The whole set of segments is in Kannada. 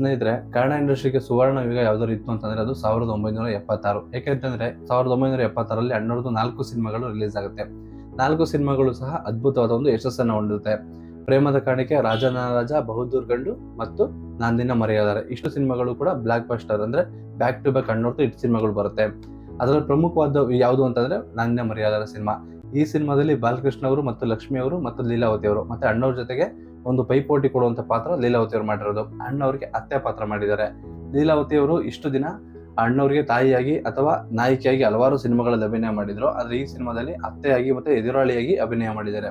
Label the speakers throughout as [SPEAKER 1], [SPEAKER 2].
[SPEAKER 1] ಸ್ನೇಹಿತರೆ, ಕನ್ನಡ ಇಂಡಸ್ಟ್ರಿಗೆ ಸುವರ್ಣ ಯುಗ ಯಾವ್ದಾದ್ರು ಇತ್ತು ಅಂತಂದ್ರೆ ಅದು 1976. ಯಾಕೆಂತಂದ್ರೆ 1976ರಲ್ಲಿ ಅಣ್ಣವ್ರದ್ದು 4 ಸಿನಿಮಾಗಳು ರಿಲೀಸ್ ಆಗುತ್ತೆ. 4 ಸಿನಿಮಾಗಳು ಸಹ ಅದ್ಭುತವಾದ ಒಂದು ಯಶಸ್ಸನ್ನು ಹೊಂದುತ್ತೆ. ಪ್ರೇಮದ ಕಾಣಿಕೆ, ರಾಜ, ಬಹುದ್ದೂರ್ ಗಂಡು ಮತ್ತು ನಾನ್ ನಿನ್ನ ಮರೆಯಲಾರೆ. ಇಷ್ಟು ಸಿನಿಮಾಗಳು ಕೂಡ ಬ್ಲಾಕ್ ಬಸ್ಟರ್, ಅಂದ್ರೆ ಬ್ಯಾಕ್ ಟು ಬ್ಯಾಕ್ ಅಣ್ಣವ್ರದ್ದು ಇಷ್ಟು ಸಿನಿಮಾಗಳು ಬರುತ್ತೆ. ಅದರಲ್ಲಿ ಪ್ರಮುಖವಾದ ಯಾವುದು ಅಂತಂದ್ರೆ ನಾನ್ ನಿನ್ನ ಮರೆಯಲಾರೆ ಸಿನಿಮಾ. ಈ ಸಿನಿಮಾದಲ್ಲಿ ಬಾಲಕೃಷ್ಣ ಅವರು ಮತ್ತು ಲಕ್ಷ್ಮಿ ಅವರು ಮತ್ತು ಲೀಲಾವತಿ ಅವರು ಮತ್ತೆ ಅಣ್ಣವ್ರ ಜೊತೆಗೆ ಒಂದು ಪೈಪೋಟಿ ಕೊಡುವಂತ ಪಾತ್ರ ಲೀಲಾವತಿ ಅವರು ಮಾಡಿರೋದು. ಅಣ್ಣವ್ರಿಗೆ ಅತ್ತೆ ಪಾತ್ರ ಮಾಡಿದ್ದಾರೆ. ಲೀಲಾವತಿ ಅವರು ಇಷ್ಟು ದಿನ ಅಣ್ಣವ್ರಿಗೆ ತಾಯಿಯಾಗಿ ಅಥವಾ ನಾಯಕಿಯಾಗಿ ಹಲವಾರು ಸಿನಿಮಾಗಳಲ್ಲಿ ಅಭಿನಯ ಮಾಡಿದ್ರು. ಆದ್ರೆ ಈ ಸಿನಿಮಾದಲ್ಲಿ ಅತ್ತೆಯಾಗಿ ಮತ್ತೆ ಎದುರಾಳಿಯಾಗಿ ಅಭಿನಯ ಮಾಡಿದ್ದಾರೆ.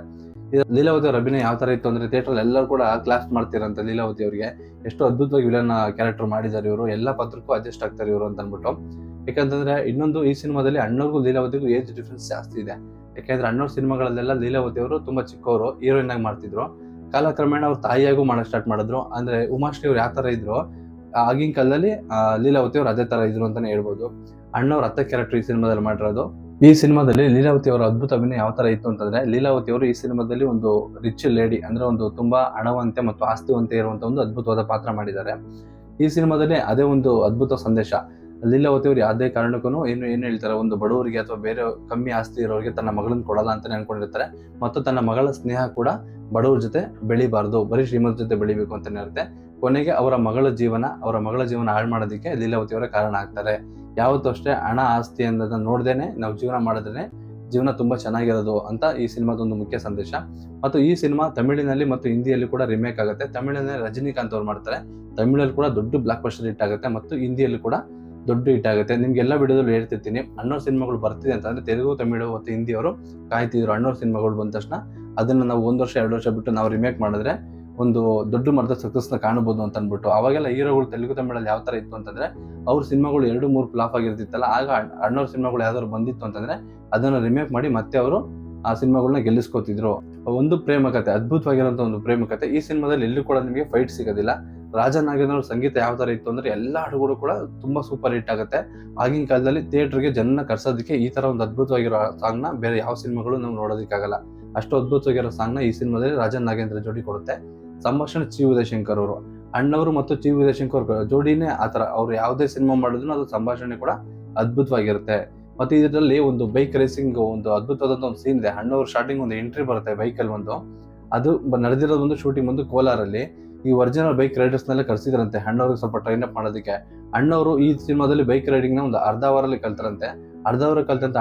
[SPEAKER 1] ಲೀಲಾವತಿ ಅವರ ಅಭಿನಯ ಯಾವ ತರ ಇತ್ತು ಅಂದ್ರೆ ಥಿಯೇಟರ್ ಎಲ್ಲರೂ ಕೂಡ ಕ್ಲಾಸ್ ಮಾಡ್ತಿರಂತ ಲೀಲಾವತಿ ಅವರಿಗೆ. ಎಷ್ಟು ಅದ್ಭುತವಾಗಿ ವಿಲನ್ ಕ್ಯಾರೆಕ್ಟರ್ ಮಾಡಿದ್ದಾರೆ ಇವರು, ಎಲ್ಲ ಪಾತ್ರಕ್ಕೂ ಅಡ್ಜಸ್ಟ್ ಆಗ್ತಾರೆ ಇವರು ಅಂತ ಅನ್ಬಿಟ್ಟು. ಯಾಕಂತಂದ್ರೆ ಇನ್ನೊಂದು, ಈ ಸಿನಿಮಾದಲ್ಲಿ ಅಣ್ಣವ್ರಿಗೂ ಲೀಲಾವತಿಗೂ ಏಜ್ ಡಿಫ್ರೆನ್ಸ್ ಜಾಸ್ತಿ ಇದೆ. ಯಾಕಂದ್ರೆ ಅಣ್ಣವ್ರ ಸಿನಿಮಾಗಳಲ್ಲೆಲ್ಲ ಲೀಲಾವತಿ ಅವರು ತುಂಬಾ ಚಿಕ್ಕವರು ಹೀರೋಯಿನ್ ಆಗಿ ಮಾಡ್ತಿದ್ರು. ಕಾಲಕ್ರಮೇಣ ಅವ್ರ ತಾಯಿಯಾಗೂ ಮಾಡಕ್ ಸ್ಟಾರ್ಟ್ ಮಾಡಿದ್ರು. ಅಂದ್ರೆ ಉಮಾಶ್ರೀ ಅವ್ರು ಯಾವ ತರ ಇದ್ರು ಆಗಿನ ಕಾಲದಲ್ಲಿ ಲೀಲಾವತಿ ಅವ್ರು ಅದೇ ತರ ಇದ್ರು ಅಂತಾನೆ ಹೇಳ್ಬೋದು. ಅಣ್ಣವ್ರ ಅತ್ತೆ ಕ್ಯಾರೆಕ್ಟರ್ ಈ ಸಿನಿಮಾದಲ್ಲಿ ಮಾಡಿರೋದು. ಈ ಸಿನಿಮಾದಲ್ಲಿ ಲೀಲಾವತಿ ಅವರ ಅದ್ಭುತ ಅಭಿನಯ ಯಾವ ತರ ಇತ್ತು ಅಂತಂದ್ರೆ, ಲೀಲಾವತಿ ಅವರು ಈ ಸಿನಿಮಾದಲ್ಲಿ ಒಂದು ರಿಚ್ ಲೇಡಿ, ಅಂದ್ರೆ ಒಂದು ತುಂಬಾ ಹಣವಂತೆ ಮತ್ತು ಆಸ್ತಿವಂತೆ ಇರುವಂತ ಒಂದು ಅದ್ಭುತವಾದ ಪಾತ್ರ ಮಾಡಿದ್ದಾರೆ. ಈ ಸಿನಿಮಾದಲ್ಲಿ ಅದೇ ಒಂದು ಅದ್ಭುತ ಸಂದೇಶ. ಲೀಲಾವತಿ ಅವರು ಯಾವುದೇ ಕಾರಣಕ್ಕೂ ಏನ್ ಹೇಳ್ತಾರೆ, ಒಂದು ಬಡವರಿಗೆ ಅಥವಾ ಬೇರೆ ಕಮ್ಮಿ ಆಸ್ತಿ ಇರೋರಿಗೆ ತನ್ನ ಮಗಳನ್ನ ಕೊಡಲ್ಲ ಅಂತ ಅನ್ಕೊಂಡಿರ್ತಾರೆ. ಮತ್ತು ತನ್ನ ಮಗಳ ಸ್ನೇಹ ಕೂಡ ಬಡವ್ರ ಜೊತೆ ಬೆಳಿಬಾರ್ದು, ಬರೀ ಶ್ರೀಮಂತ ಜೊತೆ ಬೆಳಿಬೇಕು ಅಂತಾನೆ ಇರುತ್ತೆ. ಕೊನೆಗೆ ಅವರ ಮಗಳ ಜೀವನ ಹಾಳು ಮಾಡೋದಕ್ಕೆ ಲೀಲಾವತಿ ಅವರೇ ಕಾರಣ ಆಗ್ತಾರೆ. ಯಾವತ್ತೂ ಅಷ್ಟೇ ಹಣ ಆಸ್ತಿ ಅನ್ನೋದನ್ನ ನೋಡ್ದೇನೆ ನಾವು ಜೀವನ ಮಾಡಿದ್ರೆ ಜೀವನ ತುಂಬಾ ಚೆನ್ನಾಗಿರೋದು ಅಂತ ಈ ಸಿನಿಮಾದ ಒಂದು ಮುಖ್ಯ ಸಂದೇಶ. ಮತ್ತು ಈ ಸಿನಿಮಾ ತಮಿಳಿನಲ್ಲಿ ಮತ್ತು ಹಿಂದಿಯಲ್ಲಿ ಕೂಡ ರಿಮೇಕ್ ಆಗುತ್ತೆ. ತಮಿಳಿನಲ್ಲಿ ರಜನಿಕಾಂತ್ ಅವ್ರು ಮಾಡ್ತಾರೆ. ತಮಿಳಲ್ಲಿ ಕೂಡ ದೊಡ್ಡ ಬ್ಲಾಕ್ ಬಸ್ಟರ್ ಹಿಟ್ ಆಗುತ್ತೆ ಮತ್ತು ಹಿಂದಿಯಲ್ಲಿ ಕೂಡ ದೊಡ್ಡ ಹಿಟ್ ಆಗುತ್ತೆ. ನಿಮ್ಗೆಲ್ಲ ವಿಡಿಯೋದಲ್ಲಿ ಹೇಳ್ತಿರ್ತೀನಿ, ಅಣ್ಣವ್ರ ಸಿನಿಮಾಗಳು ಬರ್ತಿದೆ ಅಂತಂದ್ರೆ ತೆಲುಗು, ತಮಿಳು ಮತ್ತು ಹಿಂದಿ ಅವರು ಕಾಯ್ತಿದ್ರು. ಅಣ್ಣವ್ರ ಸಿನಿಮಾಗಳು ಬಂದ ತಕ್ಷಣ ಅದನ್ನ ನಾವು 1 ವರ್ಷ 2 ವರ್ಷ ಬಿಟ್ಟು ನಾವು ರಿಮೇಕ್ ಮಾಡಿದ್ರೆ ಒಂದು ದೊಡ್ಡ ಮಟ್ಟದ ಸಕ್ಸಸ್ನ ಕಾಣಬಹುದು ಅಂತ ಅನ್ಬಿಟ್ಟು. ಅವಾಗೆಲ್ಲ ಹೀರೋಗಳು ತೆಲುಗು ತಮಿಳಲ್ಲಿ ಯಾವ ತರ ಇತ್ತು ಅಂತಂದ್ರೆ ಅವ್ರ ಸಿನಿಮಾಗಳು 2-3 ಫ್ಲಾಪ್ ಆಗಿರ್ತಿತ್ತಲ್ಲ, ಆಗ ಅಣ್ಣವ್ರ ಸಿನಿಮಾಗಳು ಯಾವ್ದಾದ್ರು ಬಂದಿತ್ತು ಅಂತಂದ್ರೆ ಅದನ್ನ ರಿಮೇಕ್ ಮಾಡಿ ಮತ್ತೆ ಅವರು ಆ ಸಿನಿಮಾಗಳನ್ನ ಗೆಲ್ಲಿಸ್ಕೊತಿದ್ರು. ಒಂದು ಪ್ರೇಮ ಕಥೆ, ಅದ್ಭುತವಾಗಿರುವಂತ ಒಂದು ಪ್ರೇಮ ಕಥೆ. ಈ ಸಿನಿಮಾದಲ್ಲಿ ಎಲ್ಲೂ ಕೂಡ ನಿಮಗೆ ಫೈಟ್ ಸಿಗೋದಿಲ್ಲ. ರಾಜನಾಗೇಂದ್ರ ಸಂಗೀತ ಯಾವ ತರ ಇತ್ತು ಅಂದ್ರೆ ಎಲ್ಲ ಹಾಡುಗಳು ಕೂಡ ತುಂಬಾ ಸೂಪರ್ ಹಿಟ್ ಆಗುತ್ತೆ. ಆಗಿನ ಕಾಲದಲ್ಲಿ ಥಿಯೇಟರ್ಗೆ ಜನ ಕರ್ಸೋದಕ್ಕೆ ಈ ತರ ಒಂದು ಅದ್ಭುತವಾಗಿರೋ ಸಾಂಗ್ ನ ಬೇರೆ ಯಾವ ಸಿನಿಮಾಗಳು ನಾವು ನೋಡೋದಕ್ಕಾಗಲ್ಲ. ಅಷ್ಟು ಅದ್ಭುತವಾಗಿರೋ ಸಾಂಗ್ ನ ಈ ಸಿನಿಮಾದಲ್ಲಿ ರಾಜನ್ ನಾಗೇಂದ್ರ ಜೋಡಿ ಕೊಡುತ್ತೆ. ಸಂಭಾಷಣೆ ಚಿ ಉದಯಶಂಕರ್ ಅವರು. ಅಣ್ಣವರು ಮತ್ತು ಚಿ ಉದಯಶಂಕರ್ ಜೋಡಿನೇ ಆತರ, ಅವ್ರು ಯಾವುದೇ ಸಿನಿಮಾ ಮಾಡಿದ್ರು ಅದು ಸಂಭಾಷಣೆ ಕೂಡ ಅದ್ಭುತವಾಗಿರುತ್ತೆ. ಮತ್ತೆ ಇದರಲ್ಲಿ ಒಂದು ಬೈಕ್ ರೇಸಿಂಗ್ ಒಂದು ಅದ್ಭುತವಾದಂತ ಒಂದು ಸೀನ್ ಇದೆ. ಅಣ್ಣವ್ರು ಸ್ಟಾರ್ಟಿಂಗ್ ಒಂದು ಎಂಟ್ರಿ ಬರುತ್ತೆ ಬೈಕಲ್ಲಿ ಒಂದು, ಅದು ನಡೆದಿರೋದು ಒಂದು ಶೂಟಿಂಗ್ ಒಂದು ಕೋಲಾರಲ್ಲಿ. ಈ ಒರಿಜಿನಲ್ ಬೈಕ್ ರೈಡರ್ಸ್ ನೆಲ್ಲ ಕರ್ಸಿದ್ರಂತೆ ಅಣ್ಣವ್ರಿಗೆ ಸ್ವಲ್ಪ ಟ್ರೈನ್ ಅಪ್ ಮಾಡೋದಕ್ಕೆ. ಅಣ್ಣವರು ಈ ಸಿನಿಮಾದಲ್ಲಿ ಬೈಕ್ ರೈಡಿಂಗ್ ನ ಒಂದು ಅರ್ಧ ಅವರಲ್ಲಿ ಕಲ್ತಾರಂತೆ.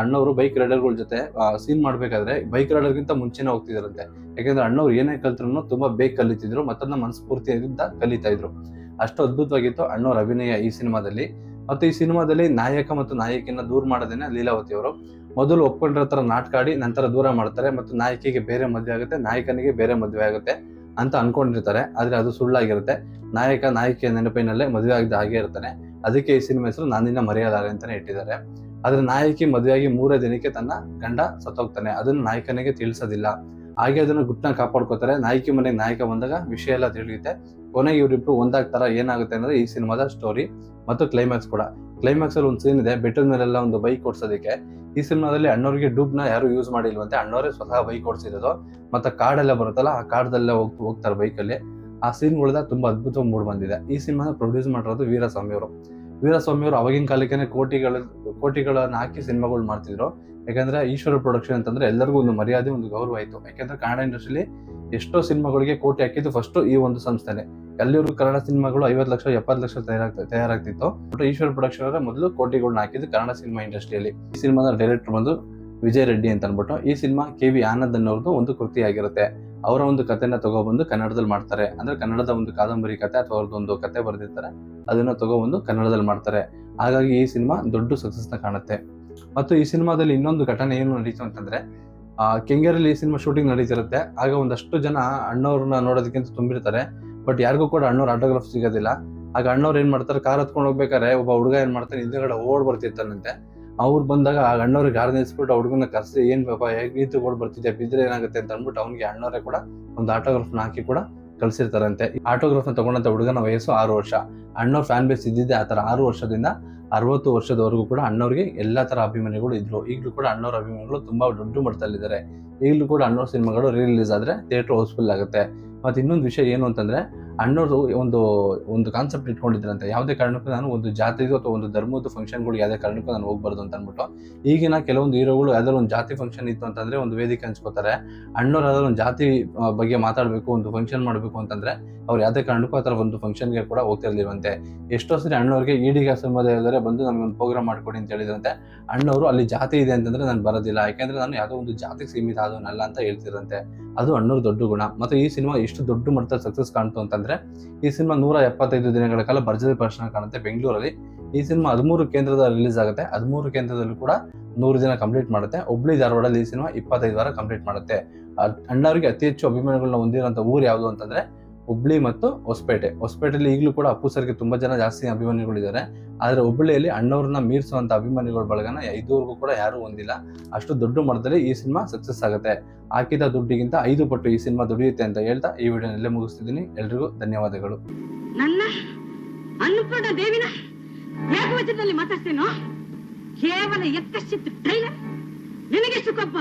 [SPEAKER 1] ಅಣ್ಣವರು ಬೈಕ್ ರೈಡರ್ಗಳ ಜೊತೆ ಸೀನ್ ಮಾಡ್ಬೇಕಾದ್ರೆ ಬೈಕ್ ರೈಡರ್ ಗಿಂತ ಮುಂಚೆನೆ ಹೋಗ್ತಿದ್ರಂತೆ. ಯಾಕಂದ್ರೆ ಅಣ್ಣವ್ರು ಏನೇ ಕಲ್ತ್ರು ತುಂಬಾ ಬೇಗ ಕಲಿತಿದ್ರು, ಮತ್ತನ್ನ ಮನಸ್ಫೂರ್ತಿಯಿಂದ ಕಲಿತಾ ಇದ್ರು. ಅಷ್ಟು ಅದ್ಭುತವಾಗಿತ್ತು ಅಣ್ಣವ್ರ ಅಭಿನಯ ಈ ಸಿನಿಮಾದಲ್ಲಿ. ಮತ್ತು ಈ ಸಿನಿಮಾದಲ್ಲಿ ನಾಯಕ ಮತ್ತು ನಾಯಕಿಯನ್ನ ದೂರ ಮಾಡೋದೇನೆ ಲೀಲಾವತಿ ಅವರು. ಮೊದಲು ಒಪ್ಕೊಂಡಿರೋ ತರ ನಾಟಕ ಆಡಿ ನಂತರ ದೂರ ಮಾಡ್ತಾರೆ, ಮತ್ತು ನಾಯಕಿಗೆ ಬೇರೆ ಮದುವೆ ಆಗುತ್ತೆ, ನಾಯಕನಿಗೆ ಬೇರೆ ಮದುವೆ ಆಗುತ್ತೆ ಅಂತ ಅನ್ಕೊಂಡಿರ್ತಾರೆ. ಆದ್ರೆ ಅದು ಸುಳ್ಳಾಗಿರುತ್ತೆ. ನಾಯಕಿಯ ನೆನಪಿನಲ್ಲೇ ಮದುವೆ ಆಗದೆ ಹಾಗೆ ಇರ್ತಾನೆ. ಅದಕ್ಕೆ ಈ ಸಿನಿಮಾ ಹೆಸರು ನಾನ್ ನಿನ್ನ ಮರೆಯಲಾರೆ ಅಂತಾನೆ ಇಟ್ಟಿದ್ದಾರೆ. ಆದ್ರೆ ನಾಯಕಿ ಮದುವೆಯಾಗಿ 3ನೇ ದಿನಕ್ಕೆ ತನ್ನ ಗಂಡ ಸತ್ತೋಗ್ತಾನೆ. ಅದನ್ನ ನಾಯಕನಿಗೆ ತಿಳಿಸೋದಿಲ್ಲ. ಹಾಗೆ ಅದನ್ನ ಗುಟ್ನ ಕಾಪಾಡ್ಕೋತಾರೆ. ನಾಯಕಿ ಮನೆಗೆ ನಾಯಕ ಬಂದಾಗ ವಿಷಯ ಎಲ್ಲ ತಿಳಿಯುತ್ತೆ. ಕೊನೆಗೆ ಇವರಿಬ್ರು ಒಂದಾಗ್ತಾರ. ಏನಾಗುತ್ತೆ ಅಂದ್ರೆ ಈ ಸಿನಿಮಾದ ಸ್ಟೋರಿ ಮತ್ತು ಕ್ಲೈಮ್ಯಾಕ್ಸ್ ಕೂಡ. ಕ್ಲೈಮ್ಯಾಕ್ಸ್ ಅಲ್ಲಿ ಒಂದು ಸೀನ್ ಇದೆ, ಬೆಟ್ಟದ ಮೇಲೆಲ್ಲ ಒಂದು ಬೈಕ್ ಓಡಿಸೋದಕ್ಕೆ. ಈ ಸಿನಿಮಾದಲ್ಲಿ ಅಣ್ಣವ್ರಿಗೆ ನ ಯಾರು ಯೂಸ್ ಮಾಡಿಲ್ವಂತೆ, ಅಣ್ಣವರೇ ಸ್ವತಃ ಬೈಕ್ ಓಡಿಸಿರೋದು. ಮತ್ತೆ ಕಾಡೆಲ್ಲ ಬರುತ್ತಲ್ಲ, ಆ ಕಾಡದಲ್ಲೇ ಹೋಗ್ತಾರೆ ಬೈಕಲ್ಲಿ. ಆ ಸೀನ್ಗಳನ್ನ ತುಂಬಾ ಅದ್ಭುತವಾಗಿ ಮೂಡ್ ಬಂದಿದೆ. ಈ ಸಿನಿಮಾನ ಪ್ರೊಡ್ಯೂಸ್ ಮಾಡಿರೋದು ವೀರಸ್ವಾಮಿ ಅವರು ಅವಾಗಿನ ಕಾಲಕ್ಕೆ ಕೋಟಿಗಳನ್ನ ಹಾಕಿ ಸಿನಿಮಾಗಳು ಮಾಡ್ತಿದ್ರು. ಯಾಕಂದ್ರೆ ಈಶ್ವರ ಪ್ರೊಡಕ್ಷನ್ ಅಂತಂದ್ರೆ ಎಲ್ಲರಿಗೂ ಒಂದು ಮರ್ಯಾದೆ, ಒಂದು ಗೌರವ ಆಯ್ತು. ಯಾಕಂದ್ರೆ ಕನ್ನಡ ಇಂಡಸ್ಟ್ರಿಲಿ ಎಷ್ಟೋ ಸಿನಿಮಾಗಳಿಗೆ ಕೋಟಿ ಹಾಕಿದ್ದು ಫಸ್ಟ್ ಈ ಒಂದು ಸಂಸ್ಥೆನೆ. ಎಲ್ಲಿವರು ಕನ್ನಡ ಸಿನಿಮಾಗಳು 50 ಲಕ್ಷ 70 ಲಕ್ಷ ತಯಾರಾಗ್ತಿತ್ತು. ಬಟ್ ಈಶ್ವರ ಪ್ರೊಡಕ್ಷನ್ ಅವರ ಮೊದಲು ಕೋಟಿಗಳನ್ನ ಹಾಕಿದ್ದು ಕನ್ನಡ ಸಿನಿಮಾ ಇಂಡಸ್ಟ್ರಿಯಲ್ಲಿ. ಈ ಸಿನಿಮಾದ ಡೈರೆಕ್ಟರ್ ಬಂದು ವಿಜಯ್ ರೆಡ್ಡಿ ಅಂತ ಅನ್ಬಿಟ್ಟು. ಈ ಸಿನಿಮಾ KV ಆನಂದ್ ಅನ್ನೋರ್ದು ಒಂದು ಕೃತಿ ಆಗಿರುತ್ತೆ. ಅವರ ಒಂದು ಕಥೆನ ತಗೊಬಂದು ಕನ್ನಡದಲ್ಲಿ ಮಾಡ್ತಾರೆ. ಅಂದ್ರೆ ಕನ್ನಡದ ಒಂದು ಕಾದಂಬರಿ ಕಥೆ ಅಥವಾ ಅವ್ರದ್ದು ಒಂದು ಕಥೆ ಬರೆದಿರ್ತಾರೆ, ಅದನ್ನ ತಗೊಬಂದು ಕನ್ನಡದಲ್ಲಿ ಮಾಡ್ತಾರೆ. ಹಾಗಾಗಿ ಈ ಸಿನಿಮಾ ದೊಡ್ಡ ಸಕ್ಸಸ್ ನ ಕಾಣುತ್ತೆ. ಮತ್ತು ಈ ಸಿನಿಮಾದಲ್ಲಿ ಇನ್ನೊಂದು ಘಟನೆ ಏನು ನಡೀತು ಅಂತಂದ್ರೆ, ಕೆಂಗೇರಿಯಲ್ಲಿ ಈ ಸಿನಿಮಾ ಶೂಟಿಂಗ್ ನಡೀತಿರುತ್ತೆ. ಆಗ ಒಂದಷ್ಟು ಜನ ಅಣ್ಣವ್ರನ್ನ ನೋಡೋದಕ್ಕಿಂತ ತುಂಬಿರ್ತಾರೆ. ಬಟ್ ಯಾರಿಗೂ ಕೂಡ ಅಣ್ಣವ್ರ ಆಟೋಗ್ರಾಫ್ ಸಿಗೋದಿಲ್ಲ. ಆಗ ಅಣ್ಣವ್ರು ಏನ್ ಮಾಡ್ತಾರೆ, ಕಾರ್ ಹತ್ಕೊಂಡು ಹೋಗ್ಬೇಕಾದ್ರೆ ಒಬ್ಬ ಹುಡುಗ ಏನ್ ಮಾಡ್ತಾನೆ, ಹಿಂದೆಗಡೆ ಓಡ್ ಬರ್ತಿರ್ತಾನಂತೆ. ಅವ್ರು ಬಂದಾಗ ಆ ಅಣ್ಣವ್ರಿಗೆ ಗಾಡಿ ನಿಲ್ಸ್ಬಿಟ್ಟು ಹುಡುಗನ ಕರ್ಸಿ, ಏನ್ ಪಾಪ ಈತು ಓಡ್ ಬರ್ತಿದ್ಯಾ, ಬಿದ್ರೆ ಏನಾಗುತ್ತೆ ಅಂತ ಅಂದ್ಬಿಟ್ಟು ಅವ್ನಿಗೆ ಅಣ್ಣವರೇ ಕೂಡ ಒಂದು ಆಟೋಗ್ರಾಫ್ ನ ಹಾಕಿ ಕೂಡ ಕಳ್ಸಿರ್ತಾರಂತೆ. ಈ ಆಟೋಗ್ರಾಫ್ ನ ತಗೊಂಡಂತ ಹುಡುಗನ ವಯಸ್ಸು 6 ವರ್ಷ. ಅಣ್ಣವ್ರ ಫ್ಯಾನ್ ಬೇಸ್ ಇದ್ದಿದ್ದೆ ಆತರ. 6 ವರ್ಷದಿಂದ 60 ವರ್ಷದವರೆಗೂ ಕೂಡ ಅಣ್ಣವ್ರಿಗೆ ಎಲ್ಲಾ ತರ ಅಭಿಮಾನಿಗಳು ಇದ್ರು. ಈಗಲೂ ಕೂಡ ಅಣ್ಣವ್ರ ಅಭಿಮಾನಿಗಳು ತುಂಬಾ ದೊಡ್ಡ ಮಟ್ಟದಲ್ಲಿದ್ದಾರೆ. ಈಗಲೂ ಕೂಡ ಅಣ್ಣವ್ರ ಸಿನಿಮಾಗಳು ರಿಲೀಸ್ ಆದ್ರೆ ಥಿಯೇಟರ್ ಹೌಸ್ಫುಲ್ ಆಗುತ್ತೆ. ಮತ್ತೆ ಇನ್ನೊಂದು ವಿಷಯ ಏನು ಅಂತಂದ್ರೆ, ಅಣ್ಣವರು ಒಂದು ಕಾನ್ಸೆಪ್ಟ್ ಇಟ್ಕೊಂಡಿದ್ರಂತೆ, ಯಾವುದೇ ಕಾರಣಕ್ಕೂ ನಾನು ಒಂದು ಜಾತಿದು ಅಥವಾ ಒಂದು ಧರ್ಮದ ಫಂಕ್ಷನ್ಗಳಿಗೆ ಯಾವುದೇ ಕಾರಣಕ್ಕೂ ನಾನು ಹೋಗ್ಬಾರ್ದು ಅಂತ ಅಂದ್ಬಿಟ್ಟು. ಈಗಿನ ಕೆಲವೊಂದು ಹೀರೋಗಳು ಯಾವ್ದಾದ್ರು ಒಂದು ಜಾತಿ ಫಂಕ್ಷನ್ ಇತ್ತು ಅಂತಂದ್ರೆ ಒಂದು ವೇದಿಕೆ ಹಂಚ್ಕೋತಾರೆ. ಅಣ್ಣವ್ರು ಯಾವ್ದಾದ್ರು ಒಂದು ಜಾತಿ ಬಗ್ಗೆ ಮಾತಾಡಬೇಕು, ಒಂದು ಫಂಕ್ಷನ್ ಮಾಡಬೇಕು ಅಂತಂದ್ರೆ ಅವ್ರು ಯಾವುದೇ ಕಾರಣಕ್ಕೂ ಆ ಥರ ಒಂದು ಫಂಕ್ಷನ್ಗೆ ಕೂಡ ಹೋಗ್ತಿರ್ಲಿಲ್ವಂತೆ. ಎಷ್ಟೋ ಸರಿ ಅಣ್ಣವ್ರಿಗೆ ಈಡಿಗ ಸಮುದಾಯದವರೇ ಬಂದು ನಮ್ಗೆ ಒಂದು ಪ್ರೋಗ್ರಾಮ್ ಮಾಡ್ಕೊಡಿ ಅಂತ ಹೇಳಿದ್ರಂತೆ. ಅಣ್ಣವರು ಅಲ್ಲಿ ಜಾತಿ ಇದೆ ಅಂತಂದ್ರೆ ನಾನು ಬರೋದಿಲ್ಲ, ಯಾಕೆಂದ್ರೆ ನಾನು ಯಾವುದೋ ಒಂದು ಜಾತಿಗೆ ಸೀಮಿತ ಆದವನಲ್ಲ ಅಂತ ಹೇಳ್ತಿರಂತೆ. ಅದು ಅಣ್ಣವ್ರ ದೊಡ್ಡ ಗುಣ. ಮತ್ತೆ ಈ ಸಿನಿಮಾ ಎಷ್ಟು ದೊಡ್ಡ ಮಟ್ಟದ ಸಕ್ಸಸ್ ಕಾಣ್ತು ಅಂತಂದ್ರೆ ಈ ಸಿನಿಮಾ 175 ದಿನಗಳ ಕಾಲ ಭರ್ಜರಿ ಪ್ರದರ್ಶನ ಕಾಣುತ್ತೆ ಬೆಂಗಳೂರಲ್ಲಿ. ಈ ಸಿನಿಮಾ 13 ಕೇಂದ್ರದ ರಿಲೀಸ್ ಆಗುತ್ತೆ. 13 ಕೇಂದ್ರದಲ್ಲೂ ಕೂಡ 100 ದಿನ ಕಂಪ್ಲೀಟ್ ಮಾಡುತ್ತೆ. ಹುಬ್ಳಿ ಧಾರವಾಡಲ್ಲಿ ಈ ಸಿನಿಮಾ 25 ವಾರ ಕಂಪ್ಲೀಟ್ ಮಾಡುತ್ತೆ. ಅಣ್ಣವ್ರಿಗೆ ಅತಿ ಹೆಚ್ಚು ಅಭಿಮಾನಿಗಳನ್ನ ಹೊಂದಿರುವಂತ ಊರು ಯಾವುದು ಅಂತಂದ್ರೆ ಹುಬ್ಳಿ ಮತ್ತು ಹೊಸಪೇಟೆಯಲ್ಲಿ ಈಗಲೂ ಕೂಡ ಅಪ್ಪು ಸರ್ಗೆ ತುಂಬಾ ಜನ ಜಾಸ್ತಿ ಅಭಿಮಾನಿಗಳಿದ್ದಾರೆ. ಆದ್ರೆ ಹುಬ್ಬಳ್ಳಿಯಲ್ಲಿ ಅಣ್ಣವ್ರನ್ನ ಮೀರಿಸುವಂತ ಅಭಿಮಾನಿಗಳ ಬಳಗನ ಇದುವರೆಗೂ ಕೂಡ ಯಾರು ಹೊಂದಿಲ್ಲ. ಅಷ್ಟು ದೊಡ್ಡ ಮಟ್ಟದಲ್ಲಿ ಈ ಸಿನಿಮಾ ಸಕ್ಸಸ್ ಆಗುತ್ತೆ. ಹಾಕಿದ ದುಡ್ಡಿಗಿಂತ 5 ಪಟ್ಟು ಈ ಸಿನಿಮಾ ದುಡಿಯುತ್ತೆ ಅಂತ ಹೇಳ್ತಾ ಈ ವಿಡಿಯೋನಲ್ಲೇ ಮುಗಿಸ್ತಿದ್ದೀನಿ. ಎಲ್ರಿಗೂ ಧನ್ಯವಾದಗಳು.
[SPEAKER 2] ನನ್ನ ಅನ್ನಪೂರ್ಣ ದೇವಿನ ಏಕವಚನದಲ್ಲಿ ಮಾತಾಡ್ತೇನೋ? ಕೇವಲ ಎಕ್ಕಶ್ಚಿತ್ ಟ್ರೈಲರ್ ನಿನಗೆಷ್ಟು ಕೊಬ್ಬ?